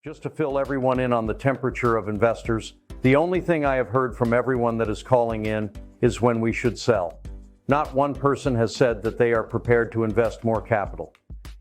Just to fill everyone in on the temperature of investors, the only thing I have heard from everyone that is calling in is when we should sell. Not one person has said that they are prepared to invest more capital.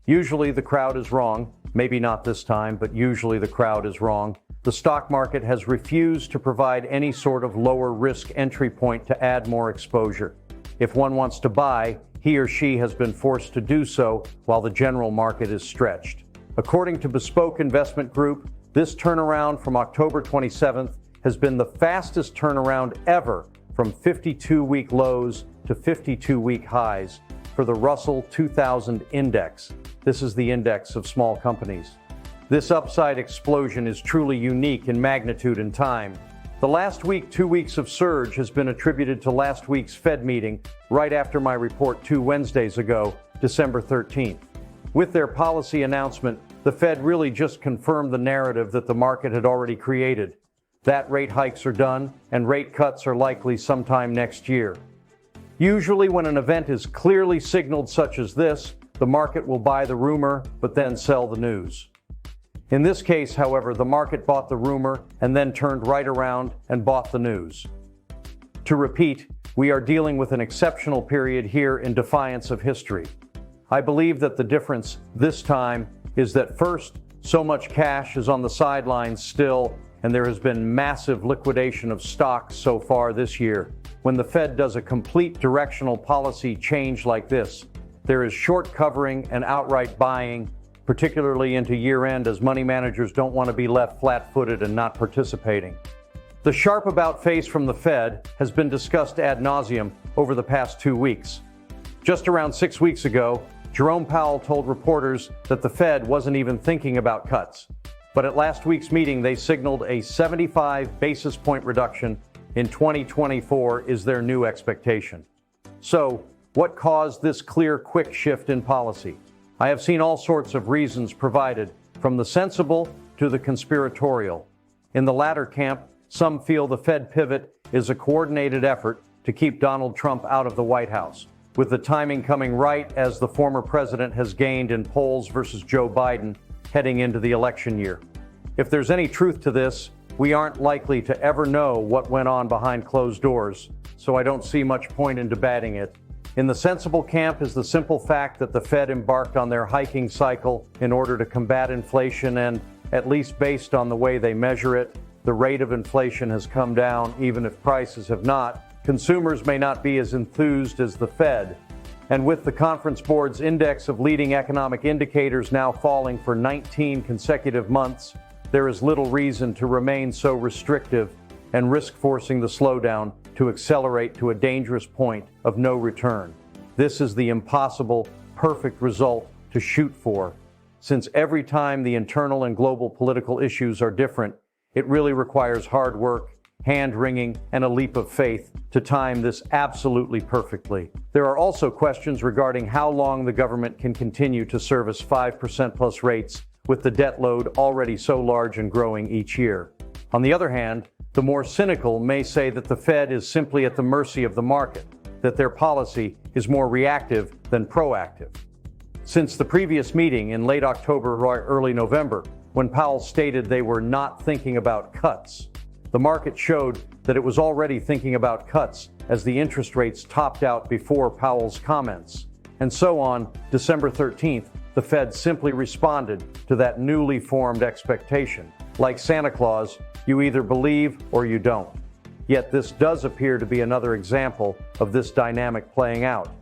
Usually the crowd is wrong, maybe not this time, but usually the crowd is wrong. The stock market has refused to provide any sort of lower risk entry point to add more exposure. If one wants to buy, he or she has been forced to do so while the general market is stretched. According to Bespoke Investment Group, this turnaround from October 27th has been the fastest turnaround ever from 52-week lows to 52-week highs for the Russell 2000 index. This is the index of small companies. This upside explosion is truly unique in magnitude and time. The last week, 2 weeks of surge has been attributed to last week's Fed meeting right after my report 2 Wednesdays ago, December 13th. With their policy announcement, the Fed really just confirmed the narrative that the market had already created. That rate hikes are done and rate cuts are likely sometime next year. Usually when an event is clearly signaled such as this, the market will buy the rumor but then sell the news. In this case, however, the market bought the rumor and then turned right around and bought the news. To repeat, we are dealing with an exceptional period here in defiance of history. I believe that the difference this time is that first, so much cash is on the sidelines still, and there has been massive liquidation of stocks so far this year. When the Fed does a complete directional policy change like this, there is short covering and outright buying, particularly into year-end, as money managers don't want to be left flat-footed and not participating. The sharp about face from the Fed has been discussed ad nauseum over the past 2 weeks. Just around 6 weeks ago, Jerome Powell told reporters that the Fed wasn't even thinking about cuts. But at last week's meeting, they signaled a 75 basis point reduction in 2024 is their new expectation. So, what caused this clear, quick shift in policy? I have seen all sorts of reasons provided, from the sensible to the conspiratorial. In the latter camp, some feel the Fed pivot is a coordinated effort to keep Donald Trump out of the White House, with the timing coming right as the former president has gained in polls versus Joe Biden heading into the election year. If there's any truth to this, we aren't likely to ever know what went on behind closed doors, so I don't see much point in debating it. In the sensible camp is the simple fact that the Fed embarked on their hiking cycle in order to combat inflation, and, at least based on the way they measure it, the rate of inflation has come down even if prices have not. Consumers may not be as enthused as the Fed. And with the Conference Board's index of leading economic indicators now falling for 19 consecutive months, there is little reason to remain so restrictive and risk forcing the slowdown to accelerate to a dangerous point of no return. This is the impossible, perfect result to shoot for, since every time the internal and global political issues are different, it really requires hard work, hand-wringing, and a leap of faith to time this absolutely perfectly. There are also questions regarding how long the government can continue to service 5% plus rates with the debt load already so large and growing each year. On the other hand, the more cynical may say that the Fed is simply at the mercy of the market, that their policy is more reactive than proactive. Since the previous meeting in late October or early November, when Powell stated they were not thinking about cuts, the market showed that it was already thinking about cuts as the interest rates topped out before Powell's comments. And so on December 13th, the Fed simply responded to that newly formed expectation. Like Santa Claus, you either believe or you don't. Yet this does appear to be another example of this dynamic playing out.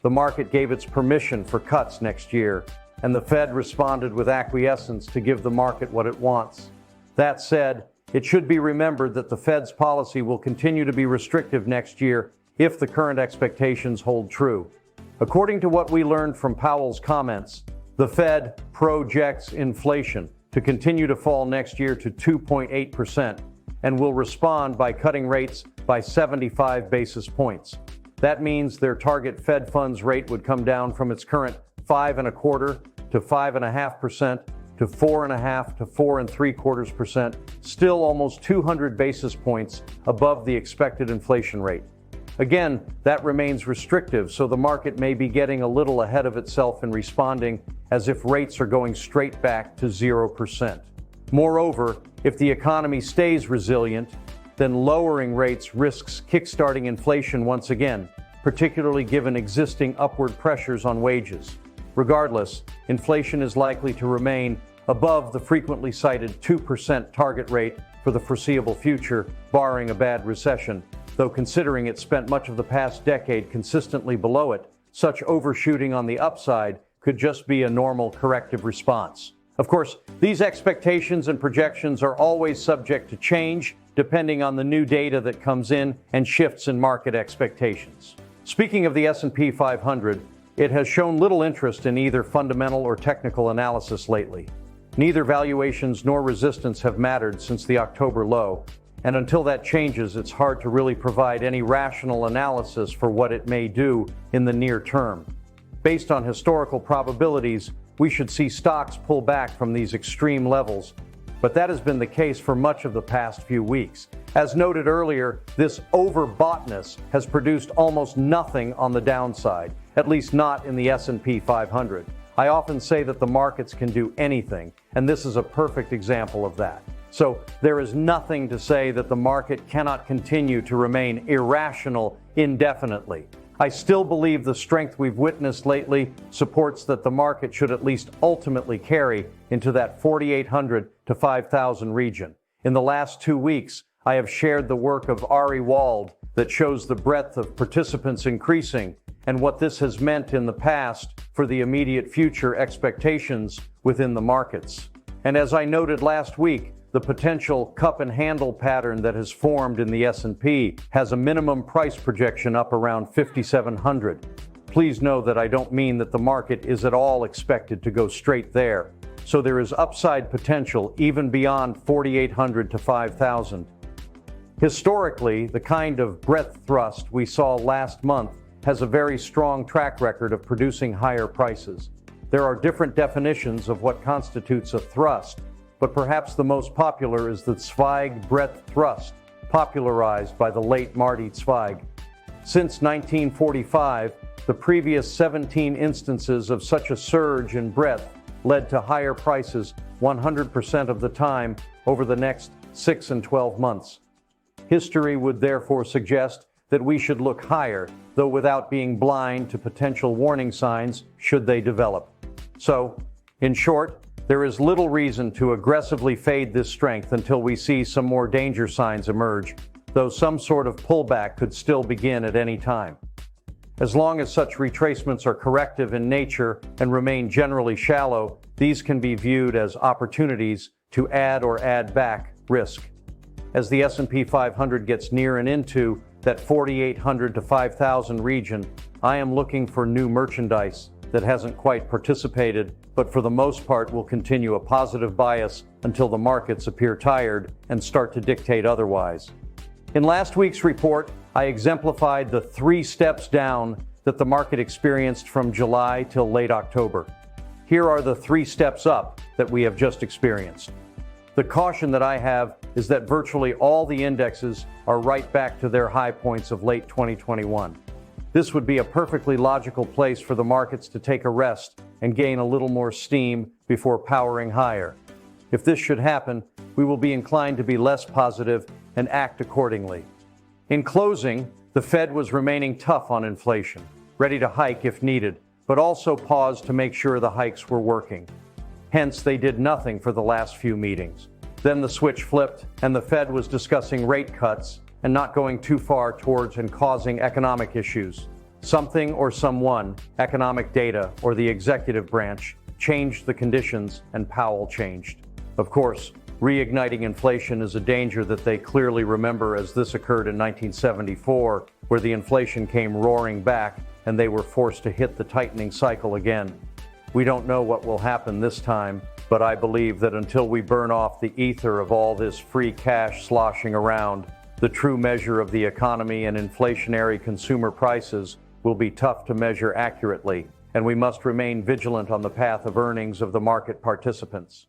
The market gave its permission for cuts next year, and the Fed responded with acquiescence to give the market what it wants. That said, it should be remembered that the Fed's policy will continue to be restrictive next year if the current expectations hold true. According to what we learned from Powell's comments, the Fed projects inflation to continue to fall next year to 2.8% and will respond by cutting rates by 75 basis points. That means their target Fed funds rate would come down from its current 5.25% to 5.5%, to 4.5% to 4.75%, still almost 200 basis points above the expected inflation rate. Again, that remains restrictive, so the market may be getting a little ahead of itself in responding as if rates are going straight back to 0%. Moreover, if the economy stays resilient, then lowering rates risks kickstarting inflation once again, particularly given existing upward pressures on wages. Regardless, inflation is likely to remain above the frequently cited 2% target rate for the foreseeable future, barring a bad recession, though considering it spent much of the past decade consistently below it, such overshooting on the upside could just be a normal corrective response. Of course, these expectations and projections are always subject to change, depending on the new data that comes in and shifts in market expectations. Speaking of the S&P 500, it has shown little interest in either fundamental or technical analysis lately. Neither valuations nor resistance have mattered since the October low, and until that changes, it's hard to really provide any rational analysis for what it may do in the near term. Based on historical probabilities, we should see stocks pull back from these extreme levels, but that has been the case for much of the past few weeks. As noted earlier, this overboughtness has produced almost nothing on the downside, at least not in the S&P 500. I often say that the markets can do anything, and this is a perfect example of that. So there is nothing to say that the market cannot continue to remain irrational indefinitely. I still believe the strength we've witnessed lately supports that the market should at least ultimately carry into that 4,800 to 5,000 region. In the last 2 weeks, I have shared the work of Ari Wald that shows the breadth of participants increasing and what this has meant in the past for the immediate future expectations within the markets. And as I noted last week, the potential cup and handle pattern that has formed in the S&P has a minimum price projection up around 5,700. Please know that I don't mean that the market is at all expected to go straight there. So there is upside potential even beyond 4,800 to 5,000. Historically, the kind of breadth thrust we saw last month has a very strong track record of producing higher prices. There are different definitions of what constitutes a thrust, but perhaps the most popular is the Zweig breadth thrust, popularized by the late Marty Zweig. Since 1945, the previous 17 instances of such a surge in breadth led to higher prices 100% of the time over the next 6 and 12 months. History would therefore suggest that we should look higher, though without being blind to potential warning signs should they develop. So, in short, there is little reason to aggressively fade this strength until we see some more danger signs emerge, though some sort of pullback could still begin at any time. As long as such retracements are corrective in nature and remain generally shallow, these can be viewed as opportunities to add or add back risk. As the S&P 500 gets near and into that 4,800 to 5,000 region, I am looking for new merchandise that hasn't quite participated, but for the most part will continue a positive bias until the markets appear tired and start to dictate otherwise. In last week's report, I exemplified the 3 steps down that the market experienced from July till late October. Here are the 3 steps up that we have just experienced. The caution that I have is that virtually all the indexes are right back to their high points of late 2021. This would be a perfectly logical place for the markets to take a rest and gain a little more steam before powering higher. If this should happen, we will be inclined to be less positive and act accordingly. In closing, the Fed was remaining tough on inflation, ready to hike if needed, but also paused to make sure the hikes were working. Hence, they did nothing for the last few meetings. Then the switch flipped, and the Fed was discussing rate cuts and not going too far towards and causing economic issues. Something or someone, economic data or the executive branch, changed the conditions and Powell changed. Of course, reigniting inflation is a danger that they clearly remember, as this occurred in 1974, where the inflation came roaring back and they were forced to hit the tightening cycle again. We don't know what will happen this time, but I believe that until we burn off the ether of all this free cash sloshing around, the true measure of the economy and inflationary consumer prices will be tough to measure accurately, and we must remain vigilant on the path of earnings of the market participants.